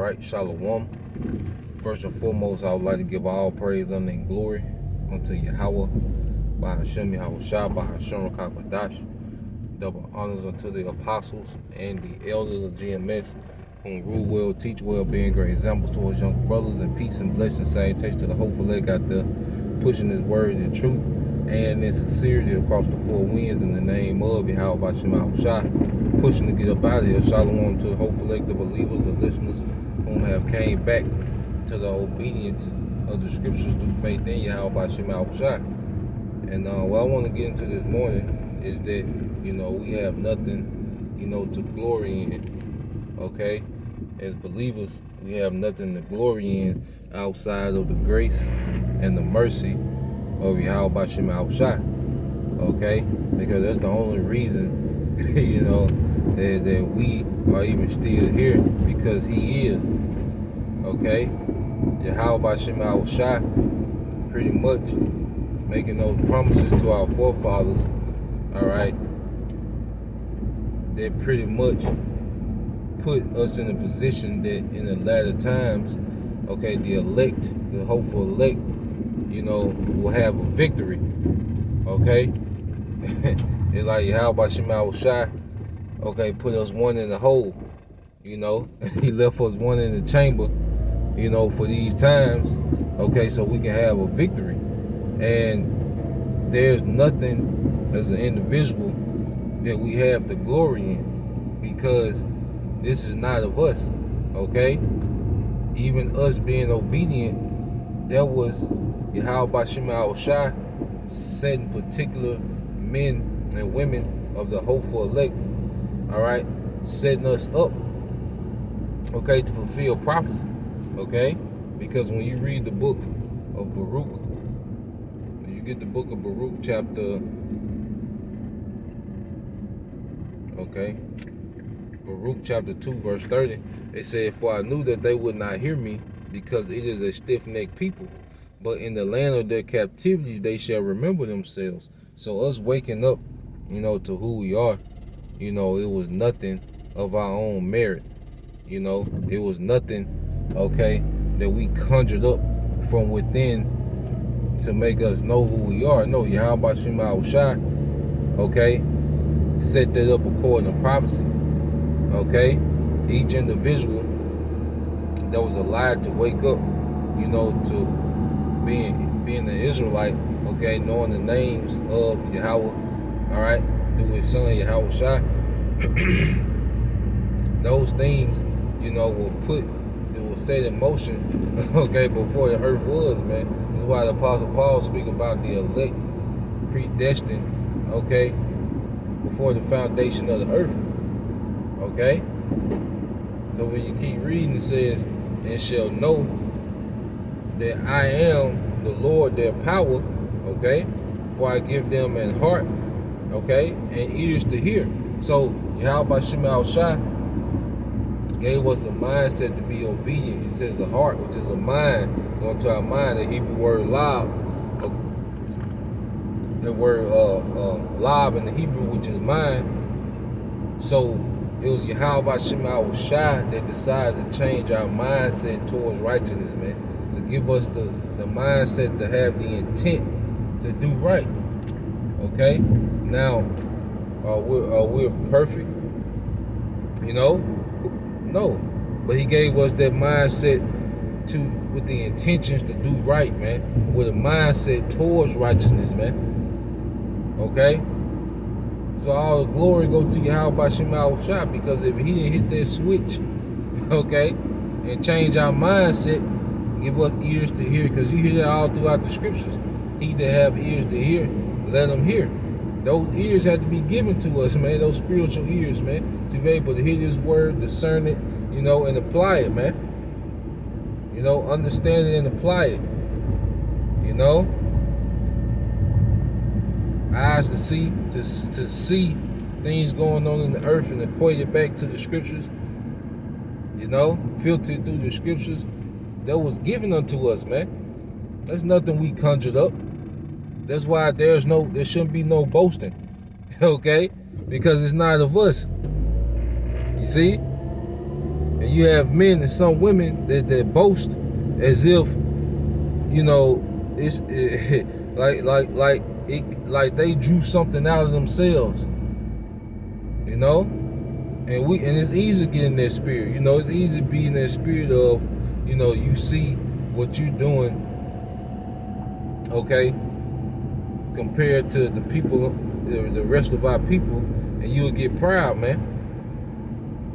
right, Shalom. First and foremost, I would like to give all praise, honor, and glory unto Yahweh, Bahashem Yahweh Shah, Bahashem Rakakadash. Double honors unto the apostles and the elders of GMS, whom rule well, teach well, being great examples towards young brothers, and peace and blessings, salutation to the hopeful leg out there, pushing his word in truth and in sincerity across the four winds in the name of Yahweh Bahashem Yahweh Shah, pushing to get up out of here. Shalom to the hopeful leg, the believers, the listeners, whom have came back to the obedience of the scriptures through faith in Yahweh Bahashem Yahweh Shah. And what I want to get into this morning is that, we have nothing, to glory in, okay? As believers, we have nothing to glory in outside of the grace and the mercy of Yahweh Bahashem Yahweh Shah, okay? Because that's the only reason, that we are even still here, because He is, okay? Yahweh Bahashem Yahweh Shah pretty much making those promises to our forefathers, all right, that pretty much put us in a position that in the latter times, okay, the elect, the hopeful elect, will have a victory, okay? It's like Yahweh Bahashem Yahweh Shah, okay, put us one in the hole, He left us one in the chamber, for these times, okay, so we can have a victory. And there's nothing as an individual that we have to glory in, because this is not of us, okay? Even us being obedient, there was Yahweh Bahashem Yahweh Shah setting particular men and women of the hopeful elect, all right, setting us up, okay, to fulfill prophecy, okay? Because when you read the book of Baruch, when you get the book of Baruch chapter, okay, Baruch chapter 2 verse 30, it said, "For I knew that they would not hear me, because it is a stiff-necked people. But in the land of their captivity they shall remember themselves." So us waking up, to who we are, it was nothing of our own merit. It was nothing, okay, that we conjured up from within to make us know who we are. No, Yahweh Bahashem Yahweh Shah, okay, set that up according to prophecy, okay? Each individual that was alive to wake up, to being an Israelite, okay, knowing the names of Yahweh, all right, through His Son Yahweh Shah, those things, it was set in motion, okay, before the earth was, man. This is why the Apostle Paul speak about the elect predestined, okay, before the foundation of the earth, okay? So when you keep reading, it says, "And shall know that I am the Lord their power," okay? "For I give them an heart," okay, "and ears to hear." So Yahweh Bahashem Yahweh Shah gave us a mindset to be obedient. He says a heart, which is a mind, going to our mind, the Hebrew word lab, the word lab in the Hebrew, which is mind. So it was Yahweh Bahashem Yahweh Shah that decided to change our mindset towards righteousness, man, to give us the mindset to have the intent to do right, okay? Now, we're perfect, No, but He gave us that mindset with the intentions to do right, man, with a mindset towards righteousness, man, okay? So all the glory go to Yahweh Bahashem Yahweh Shah, because if He didn't hit that switch, okay, and change our mindset, give us ears to hear, because you hear that all throughout the scriptures. He that have ears to hear, let him hear. Those ears had to be given to us, man, those spiritual ears, man, to be able to hear this word, discern it, and apply it, man. Understand it and apply it, Eyes to see things going on in the earth and equate it back to the scriptures, filtered through the scriptures. That was given unto us, man. That's nothing we conjured up. That's why there shouldn't be no boasting, okay? Because it's not of us. You see? And you have men and some women that boast as if, you know, it's like they drew something out of themselves, you know. And it's easy to get in that spirit, you know. It's easy to be in that spirit of, you know, you see what you're doing, okay, compared to the people, the rest of our people, and you'll get proud, man.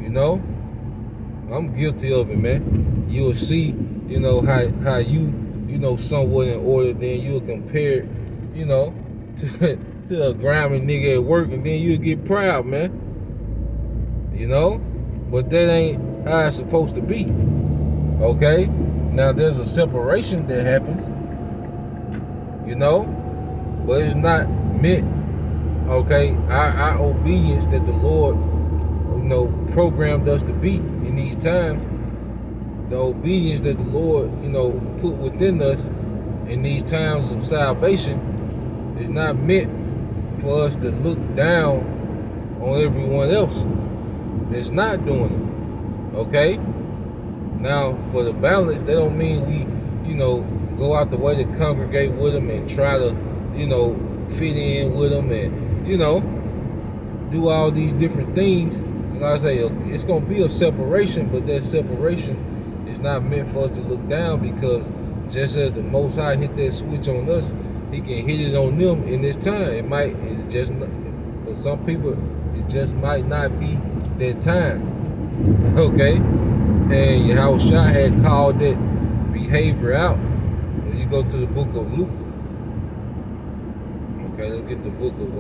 You know, I'm guilty of it, man. You'll see, you know, how you know, somewhat in order, then you'll compare, you know, to a grimy nigga at work, and then you'll get proud, man. You know, but that ain't how it's supposed to be. Okay, now there's a separation that happens, you know, but it's not meant. Okay, our obedience that the Lord, you know, programmed us to be in these times, the obedience that the Lord, you know, put within us in these times of salvation is not meant for us to look down on everyone else that's not doing it. Okay? Now, for the balance, that don't mean we, you know, go out the way to congregate with them and try to, you know, fit in with them and, you know, do all these different things. Like I say, it's going to be a separation, but that separation is not meant for us to look down, because just as the Most High hit that switch on us, He can hit it on them in this time. It just, for some people, it just might not be that time. Okay? And Yahushua had called that behavior out. When you go to the book of Luke. Okay, let's get the book of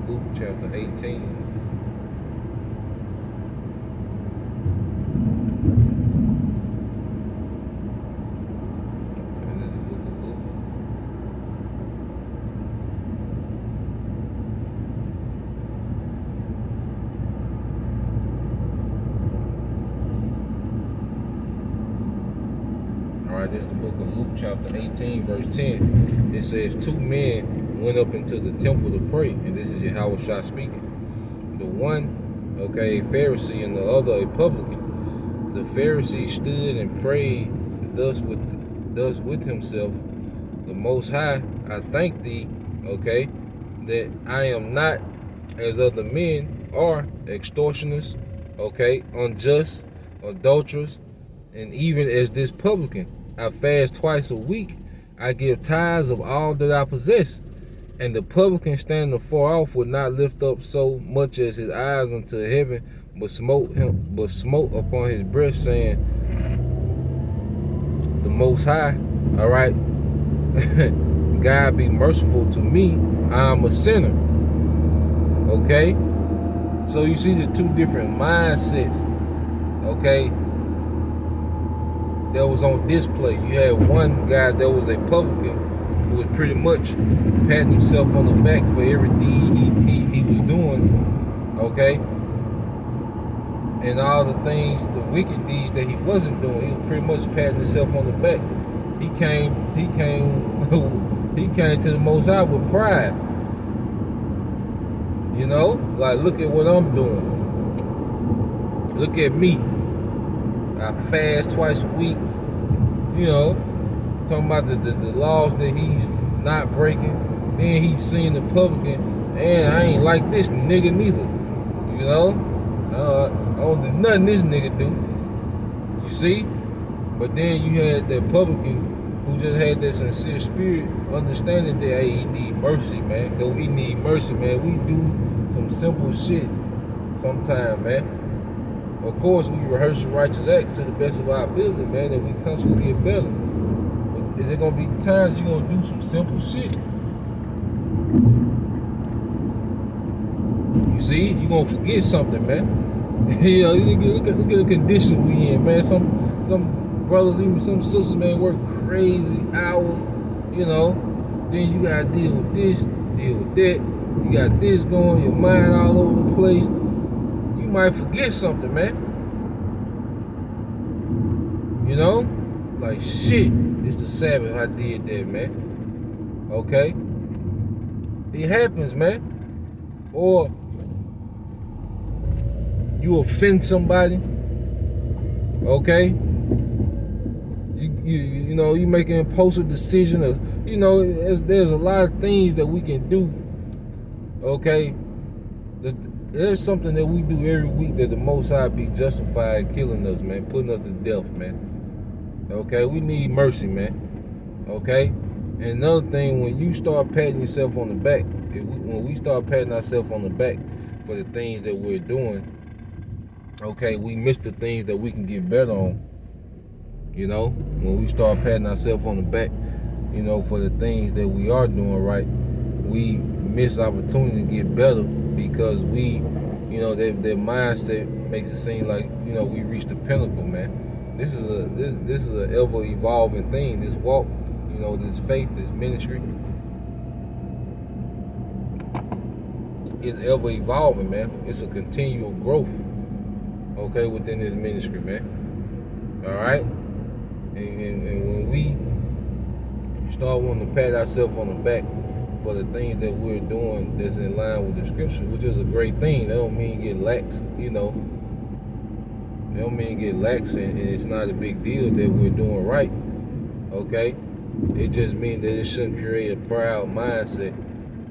Luke chapter 18. Okay, this is the book of Luke. Alright, this is the book of Luke chapter 18, verse 10. It says, 2 men went up into the temple to pray, and this is Yahushua speaking. The one, okay, a Pharisee, and the other a publican. The Pharisee stood and prayed thus with himself, the Most High, I thank thee, okay, that I am not as other men are, extortioners, okay, unjust, adulterous, and even as this publican. I fast twice a week. I give tithes of all that I possess. And the publican, standing afar off, would not lift up so much as his eyes unto heaven, but smote upon his breast, saying, the Most High, all right, God be merciful to me, I am a sinner. Okay? So you see the two different mindsets, okay, that was on display. You had one guy that was a publican who was pretty much patting himself on the back for every deed he was doing, okay? And all the things, the wicked deeds that he wasn't doing, he was pretty much patting himself on the back. He came to the Most High with pride. You know, like, look at what I'm doing. Look at me. I fast twice a week. You know, talking about the laws that he's not breaking. Then he's seeing the publican, and I ain't like this nigga neither. You know, I don't do nothing this nigga do. You see? But then you had that publican who just had that sincere spirit, understanding that, hey, he need mercy, man. Because we need mercy, man. We do some simple shit sometimes, man. Of course, we rehearse the righteous acts to the best of our ability, man, and we constantly get better. But is there going to be times you're going to do some simple shit? You see? You're going to forget something, man. You know, look at the condition we in, man. Some brothers, even some sisters, man, work crazy hours, you know. Then you got to deal with this, deal with that. You got this going, your mind all over the place. You might forget something, man. You know? Like, shit, it's the Sabbath, I did that, man. Okay? It happens, man. or you offend somebody, okay? You know, you make an impulsive decision of, you know, there's a lot of things that we can do, okay? There's something that we do every week that the Most High be justified killing us, man, putting us to death, man. Okay, we need mercy, man. Okay? And another thing, when you start patting yourself on the back, when we start patting ourselves on the back for the things that we're doing, okay, we miss the things that we can get better on. You know, when we start patting ourselves on the back, you know, for the things that we are doing right, we miss opportunity to get better because we, you know, their mindset makes it seem like, you know, we reached the pinnacle, man. This is a ever evolving thing. This walk, you know, this faith, this ministry is ever evolving, man. It's a continual growth, okay, within this ministry, man. All right. And when we start wanting to pat ourselves on the back for the things that we're doing that's in line with the scripture, which is a great thing. That don't mean get lax, you know. That don't mean get lax, and it's not a big deal that we're doing right, okay? It just means that it shouldn't create a proud mindset,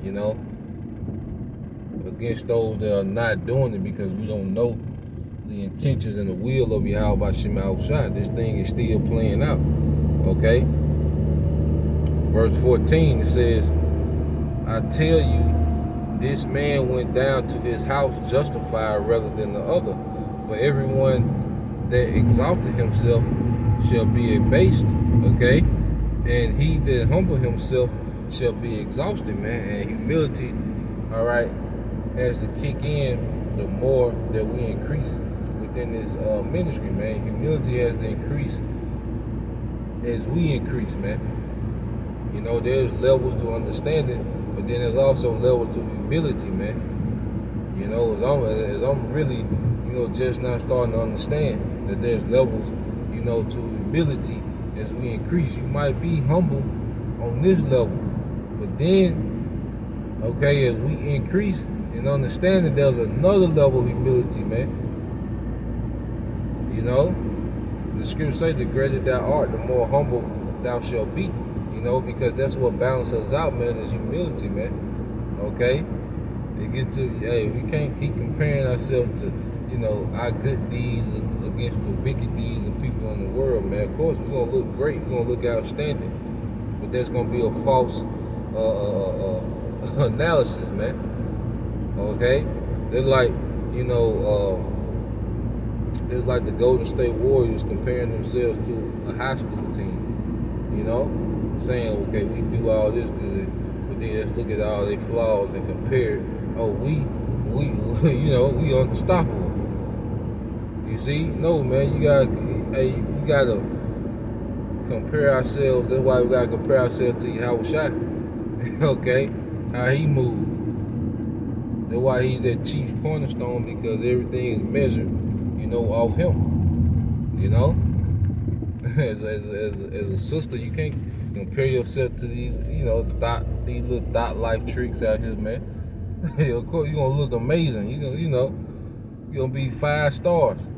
you know, against those that are not doing it because we don't know the intentions and the will of Yahweh Shem Yahushua. This thing is still playing out, okay? Verse 14, it says, I tell you, this man went down to his house justified rather than the other. For everyone that exalted himself shall be abased, okay? And he that humble himself shall be exhausted, man. And humility, all right, has to kick in the more that we increase within this ministry, man. Humility has to increase as we increase, man. You know, there's levels to understanding, but then there's also levels to humility, man. You know, as I'm really, you know, just now starting to understand that there's levels, you know, to humility as we increase. You might be humble on this level, but then, okay, as we increase in understanding, there's another level of humility, man. You know, the scripture says, the greater thou art, the more humble thou shalt be. You know, because that's what balances us out, man, is humility, man. Okay? It gets to, hey, we can't keep comparing ourselves to, you know, our good deeds against the wicked deeds of people in the world, man. Of course, we're going to look great. We're going to look outstanding. But that's going to be a false analysis, man. Okay? They're like, you know, it's like the Golden State Warriors comparing themselves to a high school team, you know? Saying, okay, we do all this good, but then let's look at all their flaws and compare it. Oh, we you know, we unstoppable. You see? No, man, you gotta compare ourselves. That's why we gotta compare ourselves to Yahushua. Okay? How he moved. That's why he's that chief cornerstone, because everything is measured, you know, off him. You know? As a sister, you can't compare yourself to these, you know, these little dot life tricks out here, man. Of course, you're gonna look amazing. You're gonna be 5 stars.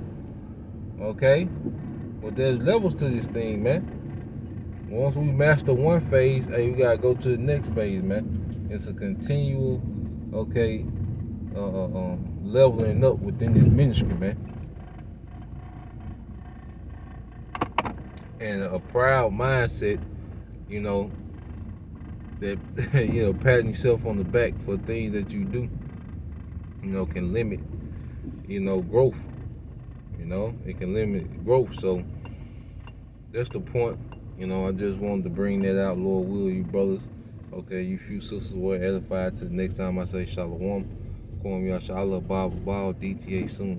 Okay? But there's levels to this thing, man. Once we master one phase, hey, we gotta go to the next phase, man. It's a continual, okay, leveling up within this ministry, man. And a proud mindset, you know, that, you know, patting yourself on the back for things that you do, you know, can limit, you know, growth. You know, it can limit growth. So that's the point. You know, I just wanted to bring that out, Lord will, you brothers. Okay, you few sisters were edified. To the next time I say shalom. Kwam Yasha Allah Bible DTA soon.